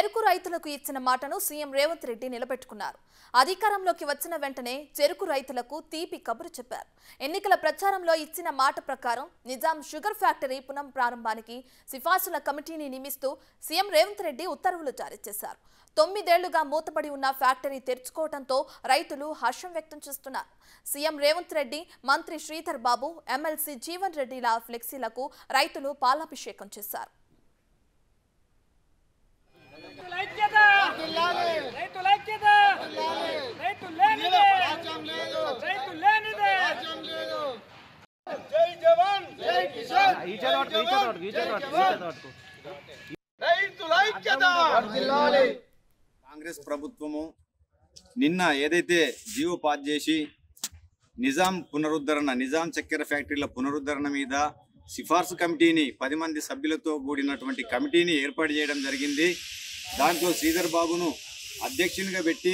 చెరుకు రైతులకు ఇచ్చిన మాటను సీఎం రేవంత్ రెడ్డి నిలబెట్టుకున్నారు. అధికారంలోకి వచ్చిన వెంటనే చెరుకు రైతులకు తీపి కబురు చెప్పారు. ఎన్నికల ప్రచారంలో ఇచ్చిన మాట ప్రకారం నిజాం షుగర్ ఫ్యాక్టరీ పునః ప్రారంభానికి సిఫార్సుల కమిటీని నియమిస్తూ సీఎం రేవంత్ రెడ్డి ఉత్తర్వులు జారీ చేశారు. 9 ఏళ్లుగా మూతపడి ఉన్న ఫ్యాక్టరీ తెరుచుకోవడంతో రైతులు హర్షం వ్యక్తం చేస్తున్నారు. సీఎం రేవంత్ రెడ్డి, మంత్రి శ్రీధర్ బాబు, ఎమ్మెల్సీ జీవన్ రెడ్డిల ఫ్లెక్సీలకు రైతులు పాలాభిషేకం చేశారు. కాంగ్రెస్ ప్రభుత్వము నిన్న ఏదైతే జీవో పాస్ చేసి నిజాం చక్కెర ఫ్యాక్టరీల పునరుద్ధరణ మీద సిఫార్సు కమిటీని 10 మంది సభ్యులతో కూడినటువంటి కమిటీని ఏర్పాటు చేయడం జరిగింది. దాంట్లో శ్రీధర్ బాబును అధ్యక్షునిగా పెట్టి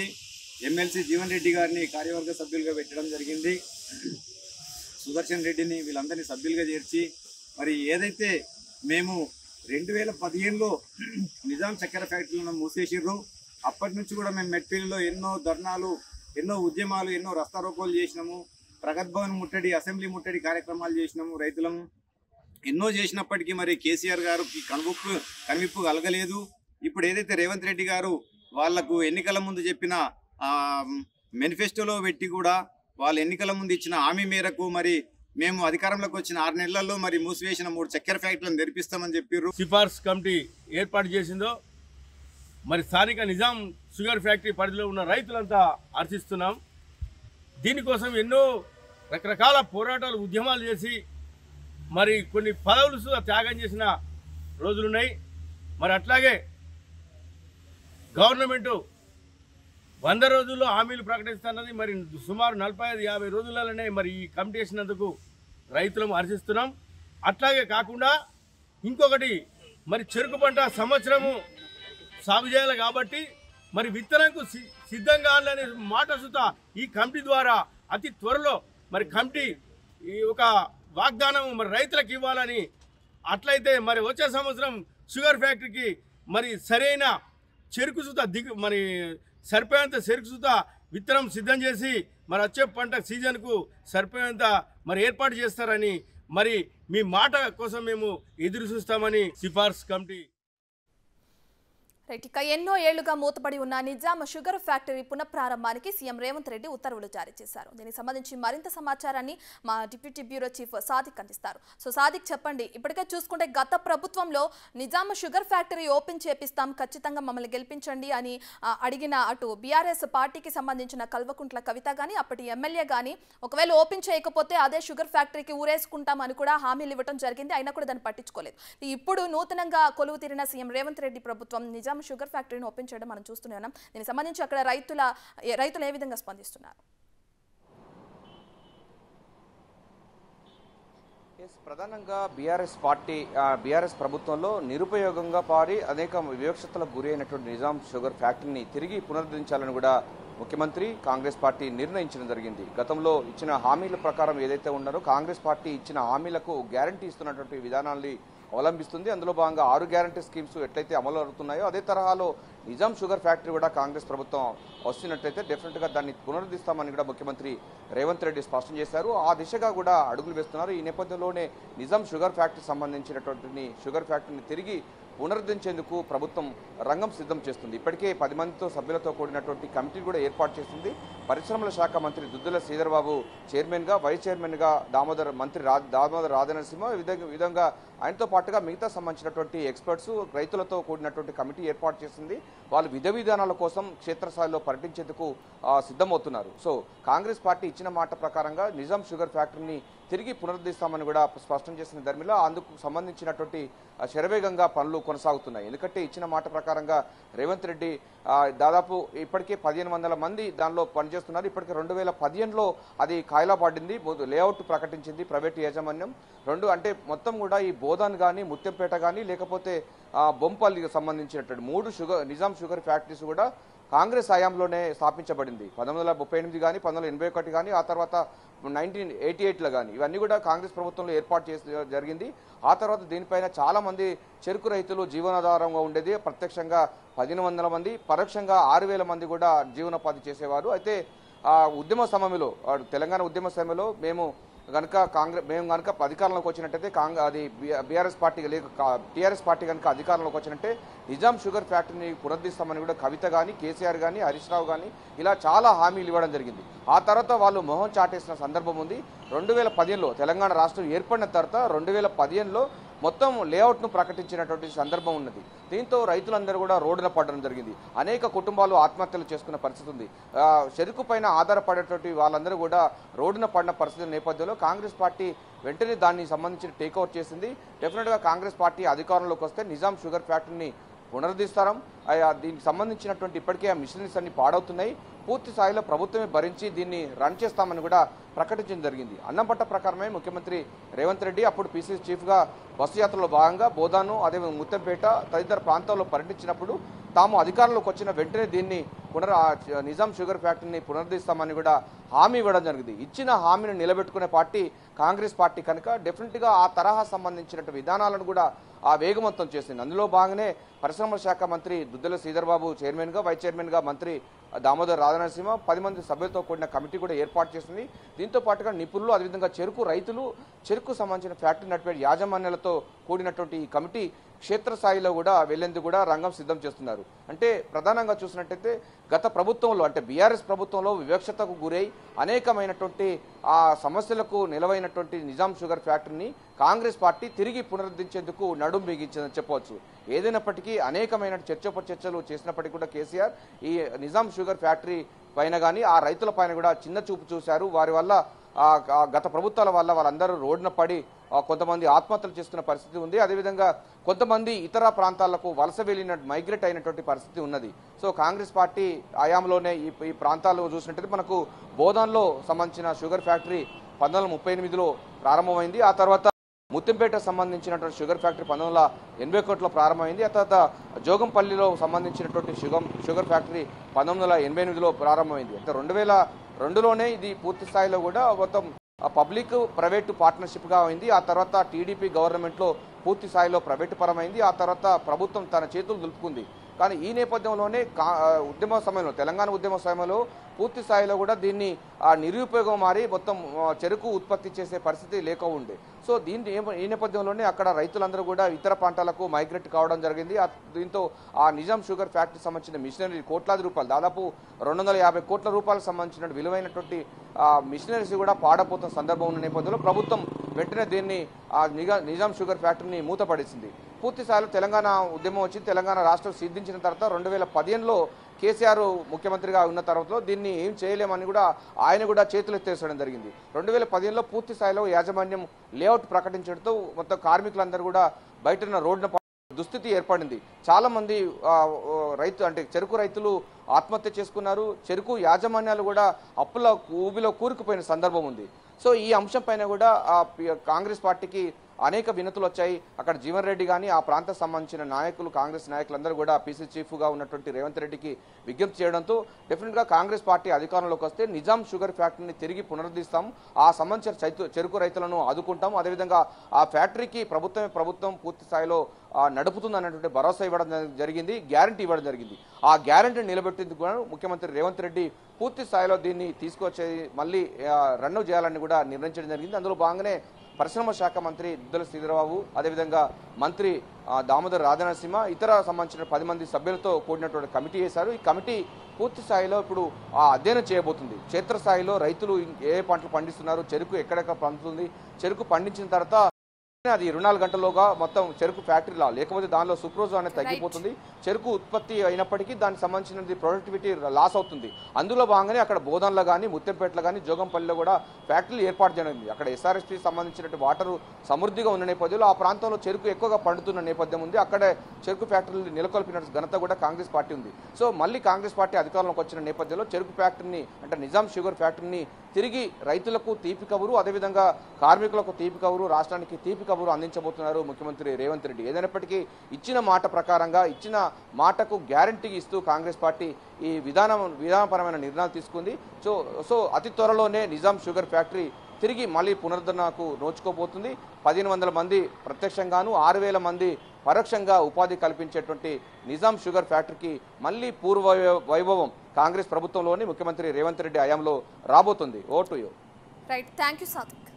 ఎమ్మెల్సీ జీవన్ రెడ్డి గారిని కార్యవర్గ సభ్యులుగా పెట్టడం జరిగింది. సుదర్శన్ రెడ్డిని వీళ్ళందరినీ సభ్యులుగా చేర్చి మరి ఏదైతే మేము 2015లో నిజాం చక్కెర ఫ్యాక్టరీలను మూసేసిర్రు, అప్పటి నుంచి కూడా మేము మెట్పల్లిలో ఎన్నో ధర్నాలు, ఎన్నో ఉద్యమాలు, ఎన్నో రస్తారోకోలు చేసినాము. ప్రగతి భవన్ ముట్టడి, అసెంబ్లీ ముట్టడి కార్యక్రమాలు చేసినాము. రైతులము ఎన్నో చేసినప్పటికీ మరి కేసీఆర్ గారికి కనువిప్పు కలగలేదు. ఇప్పుడు ఏదైతే రేవంత్ రెడ్డి గారు వాళ్లకు ఎన్నికల ముందు చెప్పిన మేనిఫెస్టోలో పెట్టి కూడా వాళ్ళు ఎన్నికల ముందు ఇచ్చిన హామీ మేరకు మరి మేము అధికారంలోకి వచ్చిన 6 నెలల్లో మరి మూసివేసిన 3 చక్కెర ఫ్యాక్టరీలను తెరిపిస్తామని చెప్పారు. సిఫార్సు కమిటీ ఏర్పాటు చేసిందో మరి స్థానిక నిజాం షుగర్ ఫ్యాక్టరీ పరిధిలో ఉన్న రైతులంతా హర్షిస్తున్నాం. దీనికోసం ఎన్నో రకరకాల పోరాటాలు, ఉద్యమాలు చేసి మరి కొన్ని పదవులు సుధా త్యాగం చేసిన రోజులున్నాయి. మరి అట్లాగే గవర్నమెంటు 100 రోజుల్లో హామీలు ప్రకటిస్తున్నది. మరి సుమారు 45-50 రోజులలోనే మరి ఈ కమిటీ వేసినందుకు రైతులను హర్షిస్తున్నాం. అట్లాగే కాకుండా ఇంకొకటి మరి చెరుకు పంట సంవత్సరము సాగు చేయాలి కాబట్టి మరి విత్తనంకు సిద్ధంగా అనే మాట సుత ఈ కమిటీ ద్వారా అతి త్వరలో మరి కమిటీ ఈ ఒక వాగ్దానం మరి రైతులకు ఇవ్వాలని, అట్లయితే మరి వచ్చే సంవత్సరం షుగర్ ఫ్యాక్టరీకి మరి సరైన చెరుకు సుత మరి సరిపోయేంత చెరుకు సుత విత్తనం సిద్ధం చేసి మరి వచ్చే పంట సీజన్కు సరిపోయేంత మరి ఏర్పాటు చేస్తారని మరి మీ మాట కోసం మేము ఎదురు చూస్తామని సిఫార్సు కమిటీ. ఇక ఎన్నో ఏళ్లుగా మూతపడి ఉన్న నిజాం షుగర్ ఫ్యాక్టరీ పునఃప్రారంభానికి సీఎం రేవంత్ రెడ్డి ఉత్తర్వులు జారీ చేశారు. దీనికి సంబంధించి మరింత సమాచారాన్ని మా డిప్యూటీ బ్యూరో చీఫ్ సాదిక్ అందిస్తారు. సో సాదిక్, చెప్పండి, ఇప్పటికే చూసుకుంటే గత ప్రభుత్వంలో నిజాం షుగర్ ఫ్యాక్టరీ ఓపెన్ చేపిస్తాం, ఖచ్చితంగా మమ్మల్ని గెలిపించండి అని అడిగిన అటు బీఆర్ఎస్ పార్టీకి సంబంధించిన కల్వకుంట్ల కవిత కానీ, అప్పటి ఎమ్మెల్యే కానీ ఒకవేళ ఓపెన్ చేయకపోతే అదే షుగర్ ఫ్యాక్టరీకి ఊరేసుకుంటాం అని కూడా హామీలు ఇవ్వడం జరిగింది. అయినా కూడా దాన్ని పట్టించుకోలేదు. ఇప్పుడు నూతనంగా కొలువు తీరిన సీఎం రేవంత్ రెడ్డి ప్రభుత్వం నిజాం షుగర్ ఫ్యాక్టరీని ఓపెన్ చేయడం మనం చూస్తూనే ఉన్నాం. దీనికి సంబంధించి అక్కడ రైతులు ఏ విధంగా స్పందిస్తున్నారు? ప్రధానంగా బీఆర్ఎస్ ప్రభుత్వంలో నిరుపయోగంగా పారి అనేక వివక్షతలకు గురి అయినటువంటి నిజాం షుగర్ ఫ్యాక్టరీని తిరిగి పునరుద్ధరించాలని కూడా ముఖ్యమంత్రి కాంగ్రెస్ పార్టీ నిర్ణయించడం జరిగింది. గతంలో ఇచ్చిన హామీల ప్రకారం ఏదైతే ఉన్నారో కాంగ్రెస్ పార్టీ ఇచ్చిన హామీలకు గ్యారంటీ ఇస్తున్నటువంటి విధానాన్ని అవలంబిస్తుంది. అందులో భాగంగా 6 గ్యారంటీ స్కీమ్స్ ఎట్లయితే అమలు అవుతున్నాయో అదే తరహాలో నిజాం షుగర్ ఫ్యాక్టరీ కూడా కాంగ్రెస్ ప్రభుత్వం వస్తున్నట్లయితే డెఫినెట్గా దాన్ని పునరుద్ధరిస్తామని కూడా ముఖ్యమంత్రి రేవంత్ రెడ్డి స్పష్టం చేశారు. ఆ దిశగా కూడా అడుగులు వేస్తున్నారు. ఈ నేపథ్యంలోనే నిజాం షుగర్ ఫ్యాక్టరీ సంబంధించినటువంటి షుగర్ ఫ్యాక్టరీని తిరిగి పునరుద్ధరించేందుకు ప్రభుత్వం రంగం సిద్ధం చేస్తుంది. ఇప్పటికే 10 సభ్యులతో కూడినటువంటి కమిటీ కూడా ఏర్పాటు చేసింది. పరిశ్రమల శాఖ మంత్రి దుద్దుల శ్రీధర్ బాబు చైర్మన్గా, వైస్ చైర్మన్గా దామోదర్ రాధనరసింహ, విధంగా ఆయనతో పాటుగా మిగతా సంబంధించినటువంటి ఎక్స్పర్ట్స్, రైతులతో కూడినటువంటి కమిటీ ఏర్పాటు చేసింది. వాళ్ళు విధానాల కోసం క్షేత్రస్థాయిలో పర్యటించేందుకు సిద్ధమవుతున్నారు. సో కాంగ్రెస్ పార్టీ ఇచ్చిన మాట ప్రకారంగా నిజాం షుగర్ ఫ్యాక్టరీని తిరిగి పునరుద్ధరిస్తామని కూడా స్పష్టం చేసిన ధర్మిలో అందుకు సంబంధించినటువంటి శరవేగంగా పనులు కొనసాగుతున్నాయి. ఎందుకంటే ఇచ్చిన మాట ప్రకారంగా రేవంత్ రెడ్డి దాదాపు ఇప్పటికే 1500 మంది దానిలో పనిచేస్తున్నారు. ఇప్పటికే 2015లో అది కాయలా పడింది, లేఅవుట్ ప్రకటించింది ప్రైవేట్ యాజమాన్యం. అంటే మొత్తం కూడా ఈ బోధన్ కానీ, ముత్యంపేట కానీ, లేకపోతే బొంపల్లికి సంబంధించినటువంటి 3 నిజాం షుగర్ ఫ్యాక్టరీస్ కూడా కాంగ్రెస్ హయాంలోనే స్థాపించబడింది. 1938 కానీ, 1981 కానీ, ఆ తర్వాత 1988లో కానీ ఇవన్నీ కూడా కాంగ్రెస్ ప్రభుత్వంలో ఏర్పాటు చేసి జరిగింది. ఆ తర్వాత దీనిపైన చాలా మంది చెరుకు రైతులు జీవనాధారంగా ఉండేది. ప్రత్యక్షంగా 1500 మంది, పరోక్షంగా 6000 మంది కూడా జీవనోపాధి చేసేవారు. అయితే ఆ ఉద్యమ సమయంలో తెలంగాణ ఉద్యమ సమయంలో మేము కనుక అధికారంలోకి వచ్చినట్టయితే అది బీఆర్ఎస్ పార్టీ లేక టీఆర్ఎస్ పార్టీ కనుక అధికారంలోకి వచ్చినట్టే నిజాం షుగర్ ఫ్యాక్టరీని పునరుద్ధరిస్తామని కూడా కవిత కానీ, కేసీఆర్ కానీ, హరీష్ రావు కానీ ఇలా చాలా హామీలు ఇవ్వడం జరిగింది. ఆ తర్వాత వాళ్ళు మొహం చాటేసిన సందర్భం ఉంది. 2015లో తెలంగాణ రాష్ట్రం ఏర్పడిన తర్వాత 2015లో మొత్తం లేఅవుట్ను ప్రకటించినటువంటి సందర్భం ఉన్నది. దీంతో రైతులందరూ కూడా రోడ్డున పడడం జరిగింది. అనేక కుటుంబాలు ఆత్మహత్యలు చేసుకున్న పరిస్థితి ఉంది. చెరుకు పైన ఆధారపడేటువంటి వాళ్ళందరూ కూడా రోడ్డున పడిన పరిస్థితి నేపథ్యంలో కాంగ్రెస్ పార్టీ వెంటనే దాన్ని సంబంధించి టేక్ఓవర్ చేసింది. డెఫినెట్గా కాంగ్రెస్ పార్టీ అధికారంలోకి వస్తే నిజాం షుగర్ ఫ్యాక్టరీని పునరుద్ధరిస్తాం. దీనికి సంబంధించినటువంటి ఇప్పటికే ఆ మిషనరీస్ అన్ని పాడవుతున్నాయి. పూర్తి స్థాయిలో ప్రభుత్వమే భరించి దీన్ని రన్ చేస్తామని కూడా ప్రకటించడం జరిగింది. అన్నంపట్ట ప్రకారమే ముఖ్యమంత్రి రేవంత్ రెడ్డి అప్పుడు పీసీసీ చీఫ్గా బస్సు యాత్రలో భాగంగా బోధాను, అదేవిధంగా ముత్తంపేట తదితర ప్రాంతాల్లో పర్యటించినప్పుడు తాము అధికారంలోకి వచ్చిన వెంటనే దీన్ని నిజాం షుగర్ ఫ్యాక్టరీని పునరుద్ధరిస్తామని కూడా హామీ ఇవ్వడం జరిగింది. ఇచ్చిన హామీని నిలబెట్టుకునే పార్టీ కాంగ్రెస్ పార్టీ కనుక డెఫినెట్గా ఆ తరహా సంబంధించిన విధానాలను కూడా వేగవంతం చేసింది. అందులో భాగంగానే పరిశ్రమల శాఖ మంత్రి దుద్దెల శ్రీధర్ బాబు చైర్మన్గా, వైస్ చైర్మన్గా మంత్రి దామోదర్ రాజనరసింహ 10 మంది సభ్యులతో కూడిన కమిటీ కూడా ఏర్పాటు చేసింది. దీంతో పాటుగా నిపుణులు, అదేవిధంగా చెరుకు రైతులు, చెరుకు సంబంధించిన ఫ్యాక్టరీ నడిపే యాజమాన్యాలతో కూడినటువంటి ఈ కమిటీ క్షేత్రస్థాయిలో కూడా వెళ్లేందుకు కూడా రంగం సిద్ధం చేస్తున్నారు. అంటే ప్రధానంగా చూసినట్టయితే గత ప్రభుత్వంలో అంటే బీఆర్ఎస్ ప్రభుత్వంలో వివక్షతకు గురై అనేకమైనటువంటి ఆ సమస్యలకు నిలవైనటువంటి నిజాం షుగర్ ఫ్యాక్టరీని కాంగ్రెస్ పార్టీ తిరిగి పునరుద్ధరించేందుకు నడుం బిగించిందని చెప్పవచ్చు. ఏదైనప్పటికీ అనేకమైన చర్చలు చేసినప్పటికీ కూడా కేసీఆర్ ఈ నిజాం షుగర్ ఫ్యాక్టరీ పైన కానీ ఆ రైతుల పైన కూడా చిన్న చూపు చూశారు. వారి వల్ల గత ప్రభుత్వాల వల్ల వాళ్ళందరూ రోడ్డున పడి కొంతమంది ఆత్మహత్యలు చేసుకున్న పరిస్థితి ఉంది. అదేవిధంగా కొంతమంది ఇతర ప్రాంతాలకు వలస వెళ్ళిన మైగ్రేట్ అయినటువంటి పరిస్థితి ఉన్నది. సో కాంగ్రెస్ పార్టీ హయాంలోనే ఈ ప్రాంతాలు చూసినట్టయితే మనకు బోధాన్లో సంబంధించిన షుగర్ ఫ్యాక్టరీ 1938లో ప్రారంభమైంది. ఆ తర్వాత ముత్తంపేట సంబంధించినటువంటి షుగర్ ఫ్యాక్టరీ 1981లో ప్రారంభమైంది. ఆ తర్వాత జోగంపల్లిలో సంబంధించినటువంటి షుగర్ ఫ్యాక్టరీ 1988లో ప్రారంభమైంది. అంటే 2002లోనే ఇది పూర్తి స్థాయిలో కూడా మొత్తం పబ్లిక్ ప్రైవేటు పార్ట్నర్షిప్గా అయింది. ఆ తర్వాత టీడీపీ గవర్నమెంట్లో పూర్తి స్థాయిలో ప్రైవేటు పరమైంది. ఆ తర్వాత ప్రభుత్వం తన చేతులు దులుపుకుంది. కానీ ఈ నేపథ్యంలోనే ఉద్యమ సమయంలో తెలంగాణ ఉద్యమ సమయంలో పూర్తి స్థాయిలో కూడా దీన్ని నిరుపయోగం మారి మొత్తం చెరుకు ఉత్పత్తి చేసే పరిస్థితి లేక ఉండే. సో ఈ నేపథ్యంలోనే అక్కడ రైతులందరూ కూడా ఇతర ప్రాంతాలకు మైగ్రేట్ కావడం జరిగింది. దీంతో ఆ నిజాం షుగర్ ఫ్యాక్టరీ సంబంధించిన మిషనరీ కోట్లాది రూపాయలు, దాదాపు 250 కోట్ల రూపాయలకు సంబంధించిన విలువైనటువంటి మిషనరీస్ కూడా పాడపోతున్న సందర్భం ఉన్న నేపథ్యంలో ప్రభుత్వం వెంటనే దీన్ని నిజాం షుగర్ ఫ్యాక్టరీని మూతపడేసింది. పూర్తి స్థాయిలో తెలంగాణ ఉద్యమం వచ్చి తెలంగాణ రాష్ట్రం సిద్ధించిన తర్వాత 2015లో కేసీఆర్ ముఖ్యమంత్రిగా ఉన్న తర్వాత దీన్ని ఏం చేయలేమని కూడా ఆయన కూడా చేతులు ఎత్తేసడం జరిగింది. 2015లో పూర్తి స్థాయిలో యాజమాన్యం లేఅవుట్ ప్రకటించడంతో మొత్తం కార్మికులందరూ కూడా బయట రోడ్డున దుస్థితి ఏర్పడింది. చాలా మంది చెరుకు రైతులు ఆత్మహత్య చేసుకున్నారు. చెరుకు యాజమాన్యాలు కూడా అప్పుల ఊబిలో కూరుకుపోయిన సందర్భం ఉంది. సో ఈ అంశం పైన కూడా కాంగ్రెస్ పార్టీకి అనేక వినతులు వచ్చాయి. అక్కడ జీవన్ రెడ్డి కానీ ఆ ప్రాంత సంబంధించిన నాయకులు, కాంగ్రెస్ నాయకులందరూ కూడా పీసీ చీఫ్గా ఉన్నటువంటి రేవంత్ రెడ్డికి విజ్ఞప్తి చేయడంతో డెఫినెట్గా కాంగ్రెస్ పార్టీ అధికారంలోకి వస్తే నిజాం షుగర్ ఫ్యాక్టరీని తిరిగి పునరుద్ధరిస్తాం, ఆ సంబంధించిన చెరుకు రైతులను ఆదుకుంటాం, అదేవిధంగా ఆ ఫ్యాక్టరీకి ప్రభుత్వం పూర్తి స్థాయిలో నడుపుతుంది అన్నటువంటి భరోసా ఇవ్వడం జరిగింది, గ్యారంటీ ఇవ్వడం జరిగింది. ఆ గ్యారంటీని నిలబెట్టేందుకు ముఖ్యమంత్రి రేవంత్ రెడ్డి పూర్తి స్థాయిలో దీన్ని తీసుకొచ్చే మళ్ళీ రన్ను చేయాలని కూడా నిర్ణయించడం జరిగింది. అందులో భాగంగానే పరిశ్రమ శాఖ మంత్రి దుద్దెల శ్రీధర్ బాబు, అదేవిధంగా మంత్రి దామోదర్ రాజనరసింహ, ఇతర సంబంధించిన 10 మంది సభ్యులతో కూడినటువంటి కమిటీ వేశారు. ఈ కమిటీ పూర్తి స్థాయిలో ఇప్పుడు అధ్యయనం చేయబోతుంది. క్షేత్రస్థాయిలో రైతులు ఏ పంటలు పండిస్తున్నారు, చెరుకు ఎక్కడెక్కడ పండుతుంది, చెరుకు పండించిన తర్వాత అది 24 గంటల్లోగా మొత్తం చెరుకు ఫ్యాక్టరీలా, లేకపోతే దానిలో సుక్రోజ్ అనేది తగ్గిపోతుంది. చెరుకు ఉత్పత్తి అయినప్పటికీ దానికి సంబంధించినది ప్రొడక్టివిటీ లాస్ అవుతుంది. అందులో భాగంగానే అక్కడ బోధన్లో కానీ, ముత్తంపేటలో కానీ, జోగంపల్లిలో కూడా ఫ్యాక్టరీలు ఏర్పాటు జరిగింది. అక్కడ ఎస్ఆర్ఎస్పీ సంబంధించినటువంటి వాటరు సమృద్ధిగా ఉన్న నేపథ్యంలో ఆ ప్రాంతంలో చెరుకు ఎక్కువగా పండుతున్న నేపథ్యం ఉంది. అక్కడే చెరుకు ఫ్యాక్టరీలు నెలకొల్పిన ఘనత కూడా కాంగ్రెస్ పార్టీ ఉంది. సో మళ్ళీ కాంగ్రెస్ పార్టీ అధికారంలోకి వచ్చిన నేపథ్యంలో చెరుకు ఫ్యాక్టరీని అంటే నిజాం షుగర్ ఫ్యాక్టరీని తిరిగి రైతులకు తీపి కబురు, అదేవిధంగా కార్మికులకు తీపి కబురు, రాష్ట్రానికి తీపి కబురు అందించబోతున్నారు ముఖ్యమంత్రి రేవంత్ రెడ్డి. ఏదైనప్పటికీ ఇచ్చిన మాట ప్రకారంగా, ఇచ్చిన మాటకు గ్యారంటీ ఇస్తూ కాంగ్రెస్ పార్టీ ఈ విధానపరమైన నిర్ణయాలు తీసుకుంది. సో అతి త్వరలోనే నిజాం షుగర్ ఫ్యాక్టరీ తిరిగి మళ్ళీ పునరుద్ధరణకు నోచుకోబోతుంది. 1500 మంది ప్రత్యక్షంగాను 6000 మంది పరోక్షంగా ఉపాధి కల్పించేటువంటి నిజాం షుగర్ ఫ్యాక్టరీకి మళ్ళీ పూర్వ వైభవం కాంగ్రెస్ ప్రభుత్వంలోని ముఖ్యమంత్రి రేవంత్ రెడ్డి హయాంలో రాబోతుంది. ఓ to you. Right, thank you Sadiq.